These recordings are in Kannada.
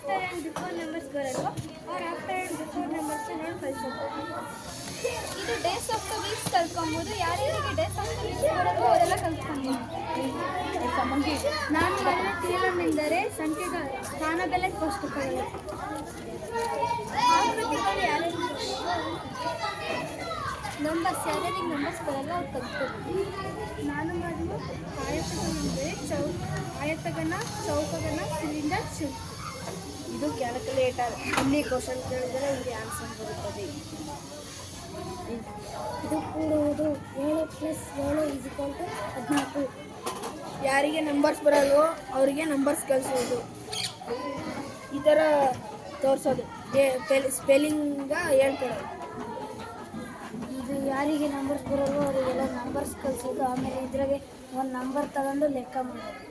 ಆಫ್ಟರ್ ಆ್ಯಂಡ್ ಬಿಫೋರ್ ನಂಬರ್ಸ್ ಬರೋದು ಅವ್ರು ಆಫ್ಟರ್ ಆ್ಯಂಡ್ ಬಿಫೋರ್ ನಂಬರ್ಸ್ ನೋಡಿ ಕಳಿಸೋದು. ಇದು ಡೇಸ್ ಆಫ್ ದ ವೀಕ್ಸ್ ಕಲ್ತ್ಕೊಬೋದು. ಯಾರ್ಯಾರಿಗೆ ಡೇಸ್ ಆಫ್ ದ ವೀಕ್ಸ್ ಬರೋದು ಅವರೆಲ್ಲ ಕಲ್ತ್ಕೊಬೋದು. ನಾನು ಬರೆದ ಥಿಯರಮ್ ಎಂದರೆ ಸಂಖ್ಯೆಗಳ ಸ್ಥಾನದಲ್ಲೇ ಕೋಷ್ಟಕಗಳು. ಆಕೃತಿಗಳು ಯಾರ್ಯಾರಿಗೆ ನಂಬರ್ಸ್ ಯಾರ್ಯಾರಿಗೆ ನಂಬರ್ಸ್ ಬರಲ್ಲ ಅವ್ರು ಕಲ್ತ್ಕೊಬೋದು. ನಾನು ಮಾಡಿದ ಆಯತಗಳೆಂದರೆ ಆಯತಗಣ, ಚೌಕಗಣ, ಸಿಲಿಂಡರ್, ಶುಲ್ಕ. ಇದು ಕ್ಯಾಲ್ಕುಲೇಟರ್. ಇಲ್ಲಿ ಕ್ವಶನ್ ಕೇಳಿದರೆ ಇಲ್ಲಿ ಆನ್ಸರ್ ಬರುತ್ತದೆ. ಇದು ಕೂಡುವುದು 7 + 7 = 14. ಯಾರಿಗೆ ನಂಬರ್ಸ್ ಬರಲ್ವೋ ಅವರಿಗೆ ನಂಬರ್ಸ್ ಕಲಿಸೋದು. ಈ ಥರ ತೋರಿಸೋದು, ಸ್ಪೆಲ್ಲಿಂಗ ಹೇಳ್ಕೊಡೋದು. ಇದು ಯಾರಿಗೆ ನಂಬರ್ಸ್ ಬರಲ್ವೋ ಅವರಿಗೆಲ್ಲ ನಂಬರ್ಸ್ ಕಲಿಸೋದು. ಆಮೇಲೆ ಇದ್ರಾಗೆ ಒಂದು ನಂಬರ್ ತಗೊಂಡು ಲೆಕ್ಕ ಮಾಡೋದು.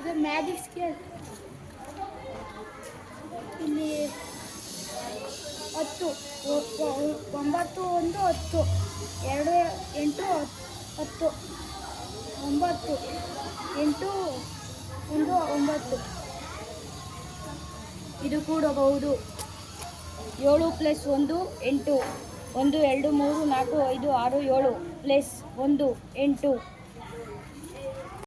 ಇದು ಮ್ಯಾಜಿಕ್ ಸ್ಕೇಲ್. ಇಲ್ಲಿ 10 9 1 10 2 8 10 9 8 1 9. ಇದು ಕೂಡಬಹುದು. 7 + 1 8 1 2 3 4 5 6 7 + 1 8